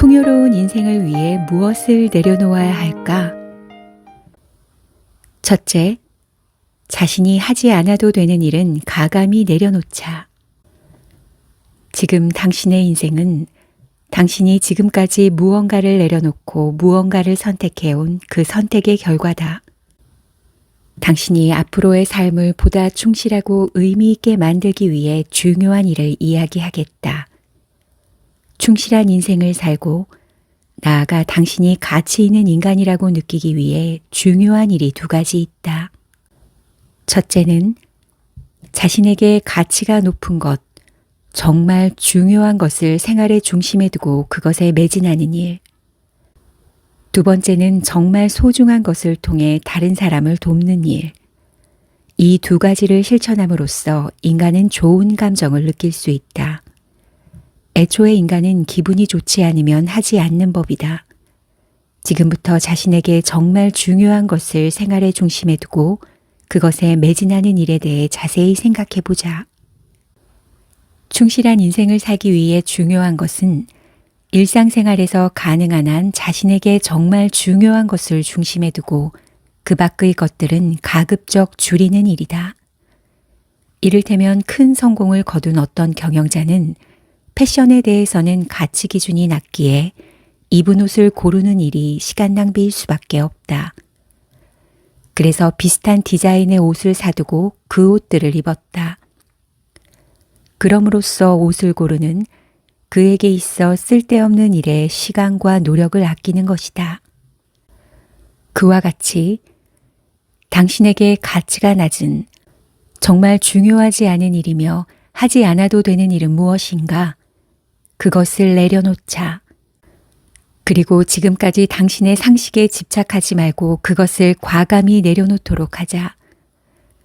풍요로운 인생을 위해 무엇을 내려놓아야 할까? 첫째, 자신이 하지 않아도 되는 일은 가감히 내려놓자. 지금 당신의 인생은 당신이 지금까지 무언가를 내려놓고 무언가를 선택해온 그 선택의 결과다. 당신이 앞으로의 삶을 보다 충실하고 의미 있게 만들기 위해 중요한 일을 이야기하겠다. 충실한 인생을 살고 나아가 당신이 가치 있는 인간이라고 느끼기 위해 중요한 일이 두 가지 있다. 첫째는 자신에게 가치가 높은 것, 정말 중요한 것을 생활의 중심에 두고 그것에 매진하는 일. 두 번째는 정말 소중한 것을 통해 다른 사람을 돕는 일. 이 두 가지를 실천함으로써 인간은 좋은 감정을 느낄 수 있다. 애초에 인간은 기분이 좋지 않으면 하지 않는 법이다. 지금부터 자신에게 정말 중요한 것을 생활의 중심에 두고 그것에 매진하는 일에 대해 자세히 생각해 보자. 충실한 인생을 살기 위해 중요한 것은 일상생활에서 가능한 한 자신에게 정말 중요한 것을 중심에 두고 그 밖의 것들은 가급적 줄이는 일이다. 이를테면 큰 성공을 거둔 어떤 경영자는 패션에 대해서는 가치 기준이 낮기에 입은 옷을 고르는 일이 시간 낭비일 수밖에 없다. 그래서 비슷한 디자인의 옷을 사두고 그 옷들을 입었다. 그럼으로써 옷을 고르는 그에게 있어 쓸데없는 일에 시간과 노력을 아끼는 것이다. 그와 같이 당신에게 가치가 낮은 정말 중요하지 않은 일이며 하지 않아도 되는 일은 무엇인가? 그것을 내려놓자. 그리고 지금까지 당신의 상식에 집착하지 말고 그것을 과감히 내려놓도록 하자.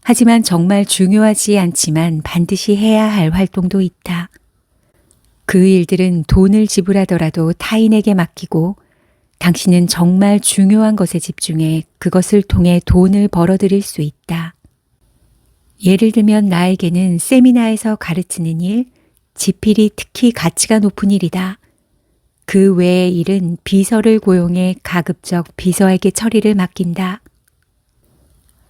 하지만 정말 중요하지 않지만 반드시 해야 할 활동도 있다. 그 일들은 돈을 지불하더라도 타인에게 맡기고 당신은 정말 중요한 것에 집중해 그것을 통해 돈을 벌어들일 수 있다. 예를 들면 나에게는 세미나에서 가르치는 일, 지필이 특히 가치가 높은 일이다. 그 외의 일은 비서를 고용해 가급적 비서에게 처리를 맡긴다.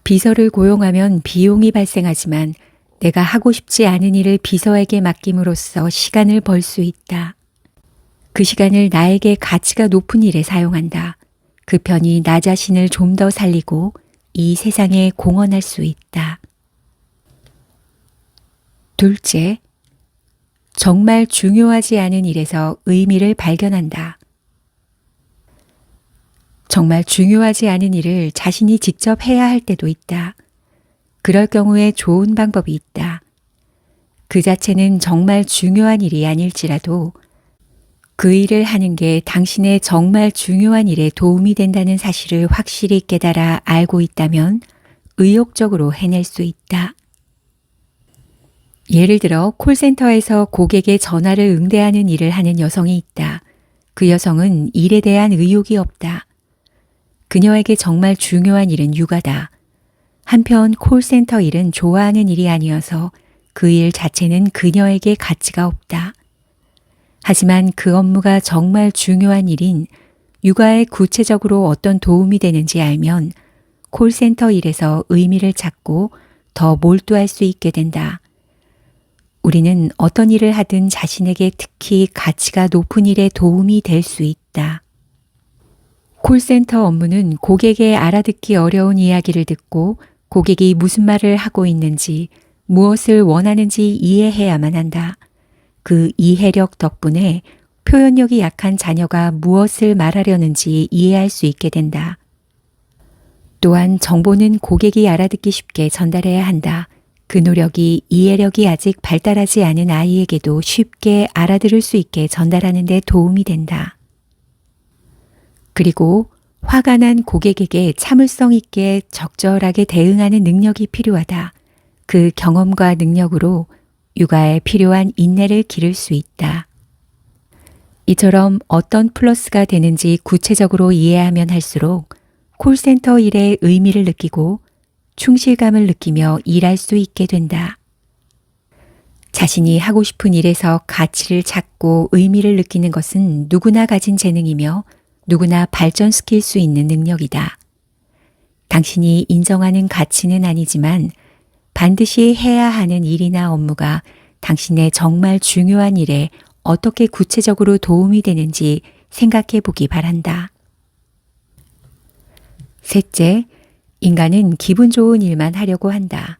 비서를 고용하면 비용이 발생하지만 내가 하고 싶지 않은 일을 비서에게 맡김으로써 시간을 벌 수 있다. 그 시간을 나에게 가치가 높은 일에 사용한다. 그 편이 나 자신을 좀 더 살리고 이 세상에 공헌할 수 있다. 둘째, 정말 중요하지 않은 일에서 의미를 발견한다. 정말 중요하지 않은 일을 자신이 직접 해야 할 때도 있다. 그럴 경우에 좋은 방법이 있다. 그 자체는 정말 중요한 일이 아닐지라도 그 일을 하는 게 당신의 정말 중요한 일에 도움이 된다는 사실을 확실히 깨달아 알고 있다면 의욕적으로 해낼 수 있다. 예를 들어 콜센터에서 고객의 전화를 응대하는 일을 하는 여성이 있다. 그 여성은 일에 대한 의욕이 없다. 그녀에게 정말 중요한 일은 육아다. 한편 콜센터 일은 좋아하는 일이 아니어서 그 일 자체는 그녀에게 가치가 없다. 하지만 그 업무가 정말 중요한 일인 육아에 구체적으로 어떤 도움이 되는지 알면 콜센터 일에서 의미를 찾고 더 몰두할 수 있게 된다. 우리는 어떤 일을 하든 자신에게 특히 가치가 높은 일에 도움이 될 수 있다. 콜센터 업무는 고객의 알아듣기 어려운 이야기를 듣고 고객이 무슨 말을 하고 있는지, 무엇을 원하는지 이해해야만 한다. 그 이해력 덕분에 표현력이 약한 자녀가 무엇을 말하려는지 이해할 수 있게 된다. 또한 정보는 고객이 알아듣기 쉽게 전달해야 한다. 그 노력이 이해력이 아직 발달하지 않은 아이에게도 쉽게 알아들을 수 있게 전달하는 데 도움이 된다. 그리고 화가 난 고객에게 참을성 있게 적절하게 대응하는 능력이 필요하다. 그 경험과 능력으로 육아에 필요한 인내를 기를 수 있다. 이처럼 어떤 플러스가 되는지 구체적으로 이해하면 할수록 콜센터 일의 의미를 느끼고 충실감을 느끼며 일할 수 있게 된다. 자신이 하고 싶은 일에서 가치를 찾고 의미를 느끼는 것은 누구나 가진 재능이며 누구나 발전시킬 수 있는 능력이다. 당신이 인정하는 가치는 아니지만 반드시 해야 하는 일이나 업무가 당신의 정말 중요한 일에 어떻게 구체적으로 도움이 되는지 생각해 보기 바란다. 셋째, 인간은 기분 좋은 일만 하려고 한다.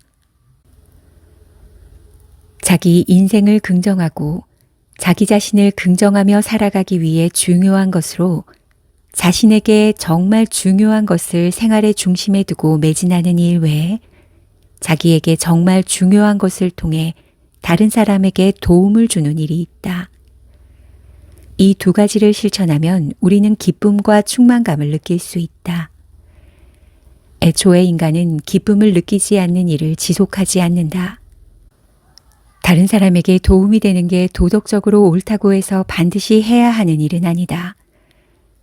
자기 인생을 긍정하고 자기 자신을 긍정하며 살아가기 위해 중요한 것으로 자신에게 정말 중요한 것을 생활의 중심에 두고 매진하는 일 외에 자기에게 정말 중요한 것을 통해 다른 사람에게 도움을 주는 일이 있다. 이 두 가지를 실천하면 우리는 기쁨과 충만감을 느낄 수 있다. 애초에 인간은 기쁨을 느끼지 않는 일을 지속하지 않는다. 다른 사람에게 도움이 되는 게 도덕적으로 옳다고 해서 반드시 해야 하는 일은 아니다.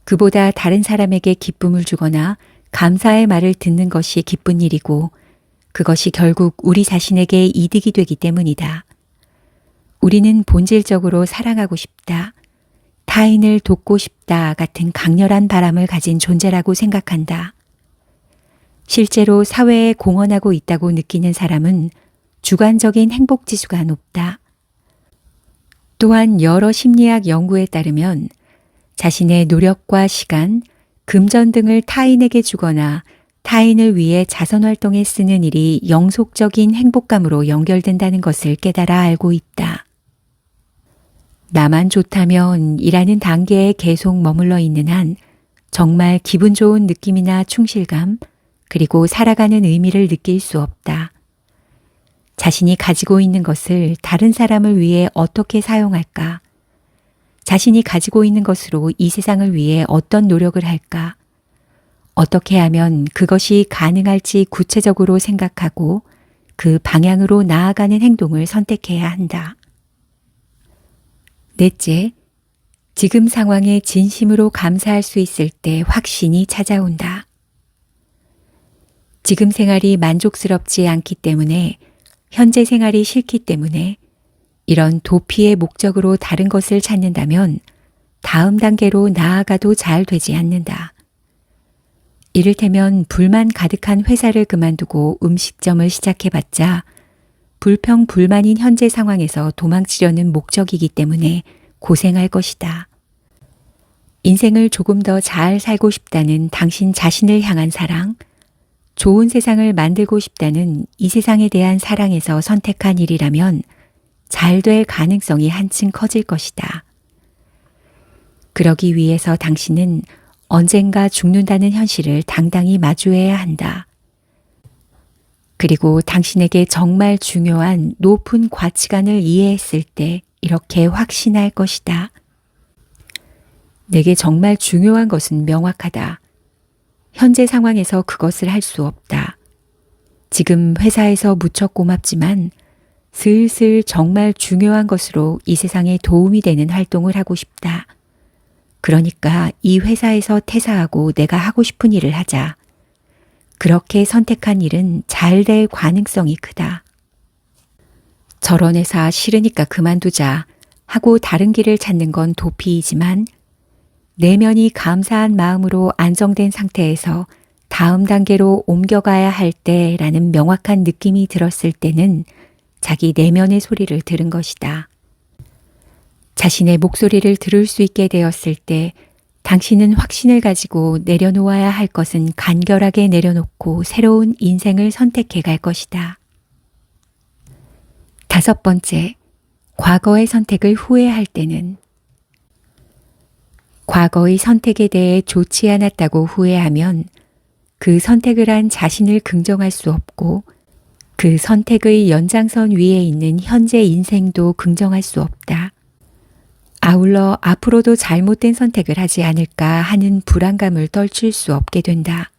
그보다 다른 사람에게 기쁨을 주거나 감사의 말을 듣는 것이 기쁜 일이고 그것이 결국 우리 자신에게 이득이 되기 때문이다. 우리는 본질적으로 사랑하고 싶다, 타인을 돕고 싶다 같은 강렬한 바람을 가진 존재라고 생각한다. 실제로 사회에 공헌하고 있다고 느끼는 사람은 주관적인 행복지수가 높다. 또한 여러 심리학 연구에 따르면 자신의 노력과 시간, 금전 등을 타인에게 주거나 타인을 위해 자선활동에 쓰는 일이 영속적인 행복감으로 연결된다는 것을 깨달아 알고 있다. 나만 좋다면 이라는 단계에 계속 머물러 있는 한 정말 기분 좋은 느낌이나 충실감, 그리고 살아가는 의미를 느낄 수 없다. 자신이 가지고 있는 것을 다른 사람을 위해 어떻게 사용할까? 자신이 가지고 있는 것으로 이 세상을 위해 어떤 노력을 할까? 어떻게 하면 그것이 가능할지 구체적으로 생각하고 그 방향으로 나아가는 행동을 선택해야 한다. 넷째, 지금 상황에 진심으로 감사할 수 있을 때 확신이 찾아온다. 지금 생활이 만족스럽지 않기 때문에, 현재 생활이 싫기 때문에 이런 도피의 목적으로 다른 것을 찾는다면 다음 단계로 나아가도 잘 되지 않는다. 이를테면 불만 가득한 회사를 그만두고 음식점을 시작해봤자 불평 불만인 현재 상황에서 도망치려는 목적이기 때문에 고생할 것이다. 인생을 조금 더 잘 살고 싶다는 당신 자신을 향한 사랑, 좋은 세상을 만들고 싶다는 이 세상에 대한 사랑에서 선택한 일이라면 잘 될 가능성이 한층 커질 것이다. 그러기 위해서 당신은 언젠가 죽는다는 현실을 당당히 마주해야 한다. 그리고 당신에게 정말 중요한 높은 가치관을 이해했을 때 이렇게 확신할 것이다. 내게 정말 중요한 것은 명확하다. 현재 상황에서 그것을 할 수 없다. 지금 회사에서 무척 고맙지만 슬슬 정말 중요한 것으로 이 세상에 도움이 되는 활동을 하고 싶다. 그러니까 이 회사에서 퇴사하고 내가 하고 싶은 일을 하자. 그렇게 선택한 일은 잘 될 가능성이 크다. 저런 회사 싫으니까 그만두자 하고 다른 길을 찾는 건 도피이지만 내면이 감사한 마음으로 안정된 상태에서 다음 단계로 옮겨가야 할 때라는 명확한 느낌이 들었을 때는 자기 내면의 소리를 들은 것이다. 자신의 목소리를 들을 수 있게 되었을 때 당신은 확신을 가지고 내려놓아야 할 것은 간결하게 내려놓고 새로운 인생을 선택해 갈 것이다. 다섯 번째, 과거의 선택을 후회할 때는 과거의 선택에 대해 좋지 않았다고 후회하면 그 선택을 한 자신을 긍정할 수 없고 그 선택의 연장선 위에 있는 현재 인생도 긍정할 수 없다. 아울러 앞으로도 잘못된 선택을 하지 않을까 하는 불안감을 떨칠 수 없게 된다.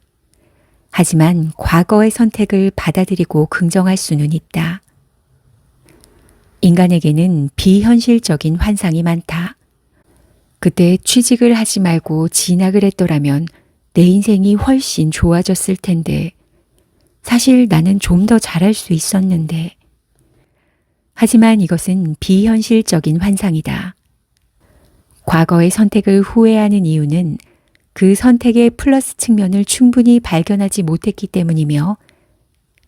하지만 과거의 선택을 받아들이고 긍정할 수는 있다. 인간에게는 비현실적인 환상이 많다. 그때 취직을 하지 말고 진학을 했더라면 내 인생이 훨씬 좋아졌을 텐데, 사실 나는 좀 더 잘할 수 있었는데, 하지만 이것은 비현실적인 환상이다. 과거의 선택을 후회하는 이유는 그 선택의 플러스 측면을 충분히 발견하지 못했기 때문이며,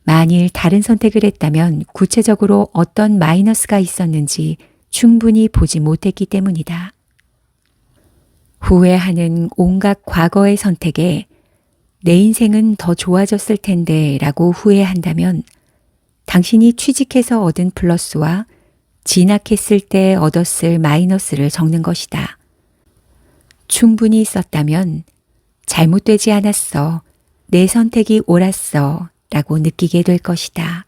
만일 다른 선택을 했다면 구체적으로 어떤 마이너스가 있었는지 충분히 보지 못했기 때문이다. 후회하는 온갖 과거의 선택에 내 인생은 더 좋아졌을 텐데 라고 후회한다면 당신이 취직해서 얻은 플러스와 진학했을 때 얻었을 마이너스를 적는 것이다. 충분히 썼다면 잘못되지 않았어, 내 선택이 옳았어 라고 느끼게 될 것이다.